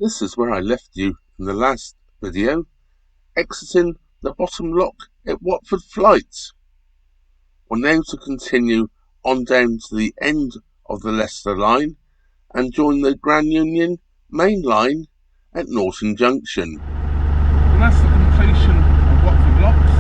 This is where I left you in the last video, exiting the bottom lock at Watford flight. We're now to continue on down to the end of the Leicester Line and join the Grand Union main line at Norton Junction. And that's the completion of Watford locks.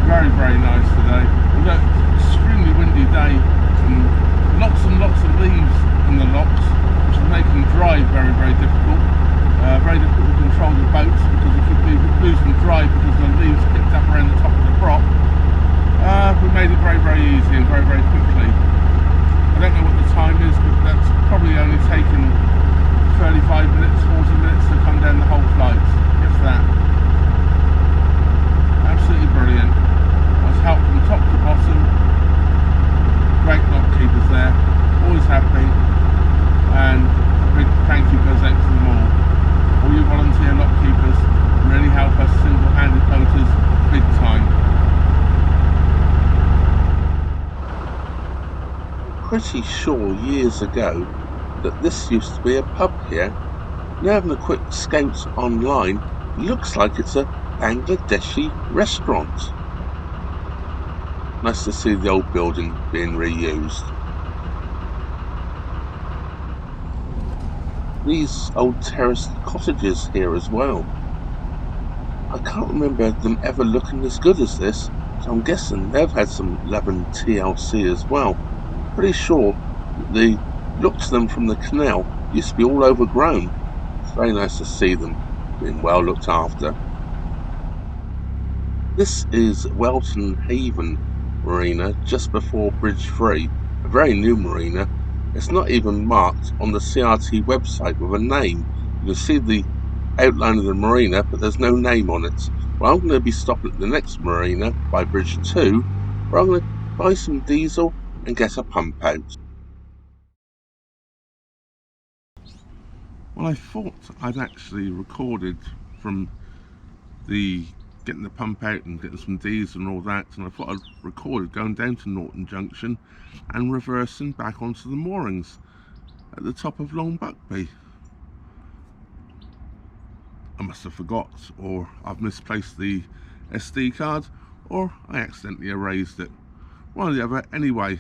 Very, very nice today. We've got an extremely windy day and lots of leaves in the locks, which is making drive very, very difficult. Very difficult to control the boats because if we lose them drive because the leaves picked up around the top of the prop. We made it very, very easy and very, very quickly. I don't know what the time is, but that's probably only taken 35 minutes, 40 minutes to come down the whole flight, if that. Absolutely brilliant. I was helped from top to bottom. Great lock keepers there, always have been, and a big thank you goes out to them all. All you volunteer lock keepers really help us single-handed boaters big time. Pretty sure years ago that this used to be a pub here. Now having a quick scout online, looks like it's a Bangladeshi restaurant. Nice to see the old building being reused. These old terraced cottages here as well. I can't remember them ever looking as good as this, so I'm guessing they've had some love and TLC as well. Pretty sure the look to them from the canal used to be all overgrown. It's very nice to see them being well looked after. This is Welton Haven Marina just before Bridge 3, a very new marina. It's not even marked on the CRT website with a name. You can see the outline of the marina, but there's no name on it. Well, I'm going to be stopping at the next marina by Bridge 2, where I'm going to buy some diesel and get a pump out. Well, I thought I'd actually recorded from the getting the pump out and getting some diesel and all that, and I thought I'd recorded going down to Norton Junction and reversing back onto the moorings at the top of Long Buckby. I must have forgot, or I've misplaced the SD card, or I accidentally erased it. One or the other. Anyway,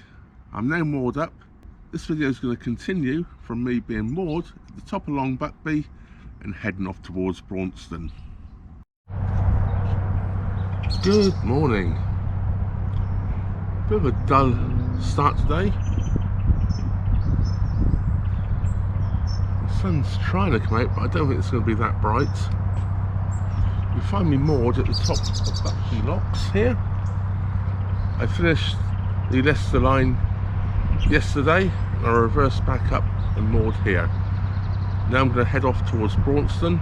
I'm now moored up. This video is going to continue from me being moored at the top of Long Buckby and heading off towards Braunston. Good morning. Bit of a dull start today. The sun's trying to come out, but I don't think it's going to be that bright. You find me moored at the top of Buckby Locks here. I finished the Leicester Line yesterday and I reversed back up and moored here. Now I'm going to head off towards Braunston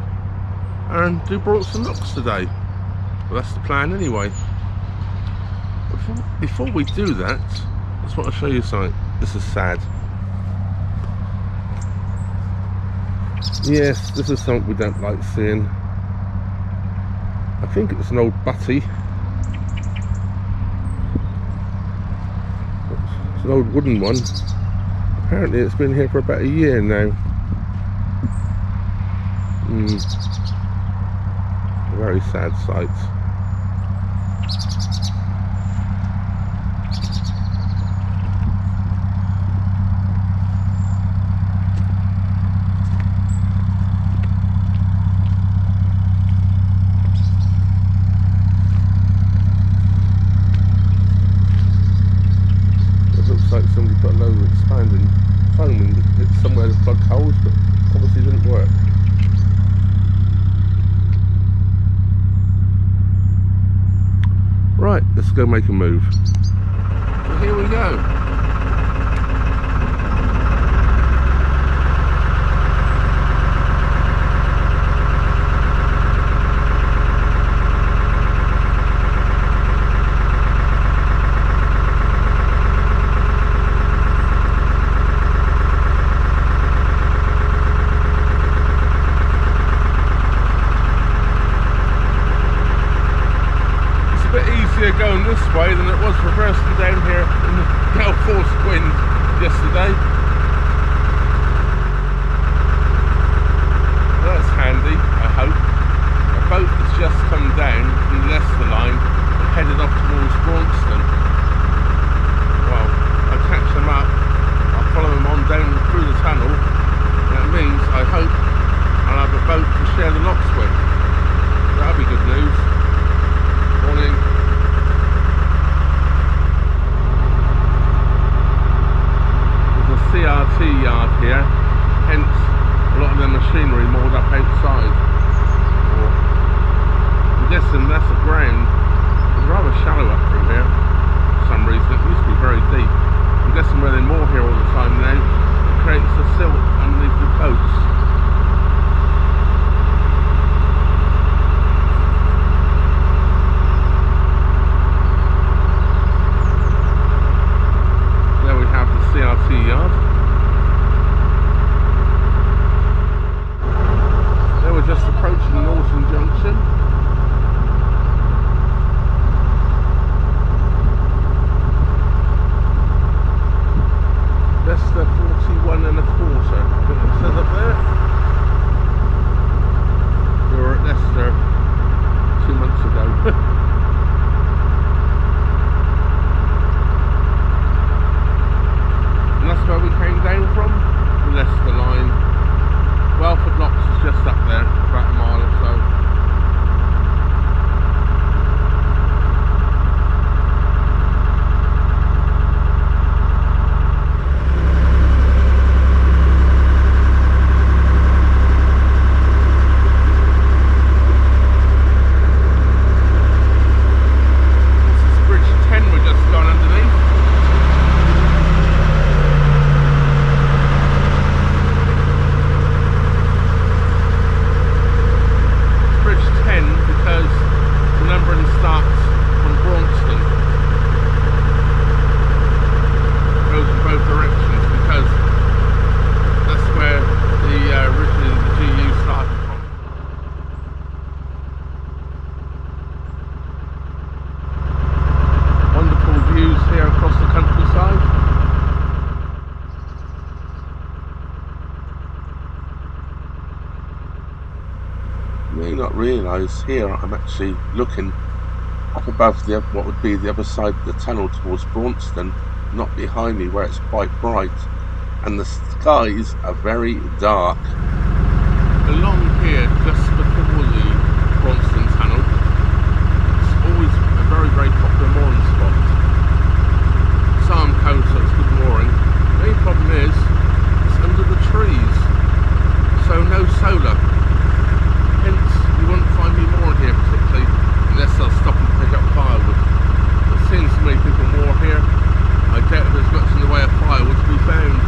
and do Braunston Locks today. Well, that's the plan anyway. Before we do that, I just want to show you something. This is sad. Yes, this is something we don't like seeing. I think it's an old butty. It's an old wooden one. Apparently it's been here for about a year now. A very sad sight. Like somebody put an over expanding foam and it's somewhere to plug holes, but obviously didn't work. Right, let's go make a move. So here we go. Going this way than it was reversing down here in the gale force wind yesterday. You may not realise here I'm actually looking up above what would be the other side of the tunnel towards Braunston, not behind me where it's quite bright, and the skies are very dark. Along here, just before the Braunston tunnel, it's always a very, very popular mooring spot. Some coast, so it's good mooring. The only problem is, it's under the trees, so no solar. Hence, you won't find me moored here particularly, unless I'll stop and pick up firewood. But seeing so many people moor here, I doubt there's much in the way of firewood to be found.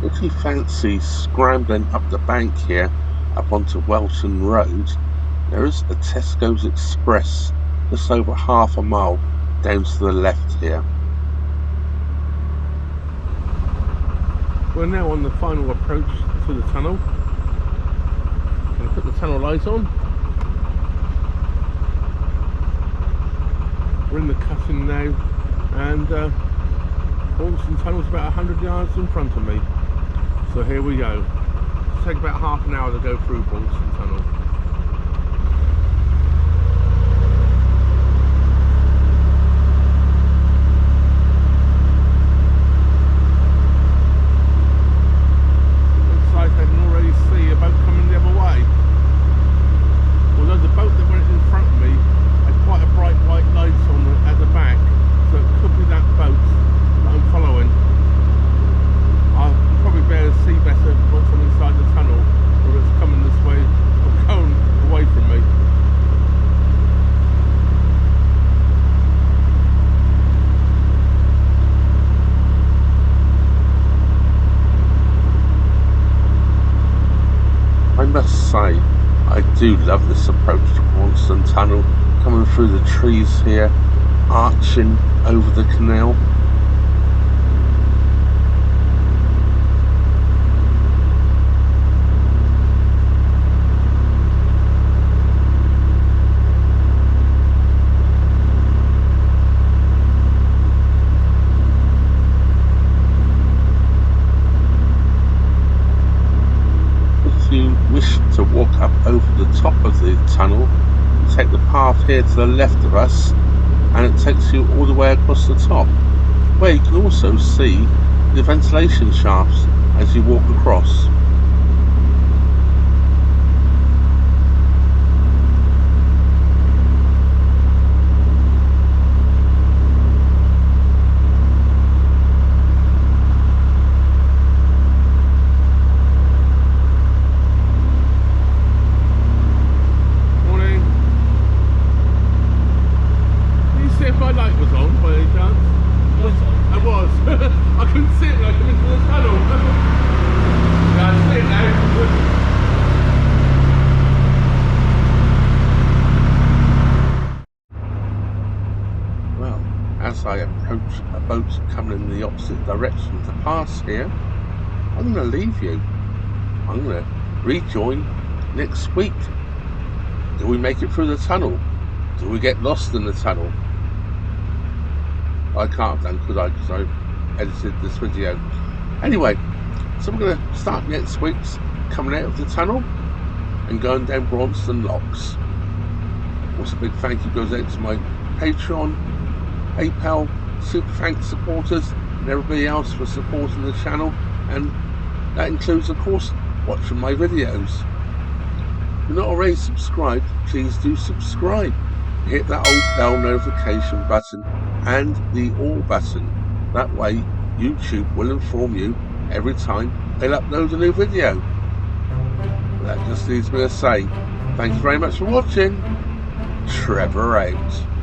If you fancy scrambling up the bank here, up onto Welton Road, there is a Tesco's Express just over half a mile down to the left here. We're now on the final approach to the tunnel. I'm going to put the tunnel light on. We're in the cutting now, and Braunston Tunnel's about 100 yards in front of me. So here we go. It'll take about half an hour to go through Braunston Tunnel. Looks like I can already see a boat coming the other way. Although the boat that went in front of me had quite a bright white light on at the back, so it could be that boat that I'm following. I'll probably be able to see better once I'm inside the tunnel, whether it's coming this way or going away from me. I must say, I do love this approach to Braunston Tunnel, coming through the trees here, arching over the canal. Wish to walk up over the top of the tunnel, take the path here to the left of us, and it takes you all the way across the top, where you can also see the ventilation shafts as you walk across. I couldn't see it when I came into the tunnel. Yeah, I see it now. Well, as I approach a boat coming in the opposite direction to pass here, I'm going to leave you. I'm going to rejoin next week. Do we make it through the tunnel? Do we get lost in the tunnel? I can't have done, could I? Because I edited this video. Anyway, so we're going to start next week's coming out of the tunnel and going down Braunston Locks. Also, a big thank you goes out to my Patreon, PayPal, Super Thanks supporters, and everybody else for supporting the channel, and that includes, of course, watching my videos. If you're not already subscribed, please do subscribe. Hit that old bell notification button and the all button. That way YouTube will inform you every time they'll upload a new video. That just leaves me to say thanks very much for watching. Trevor out.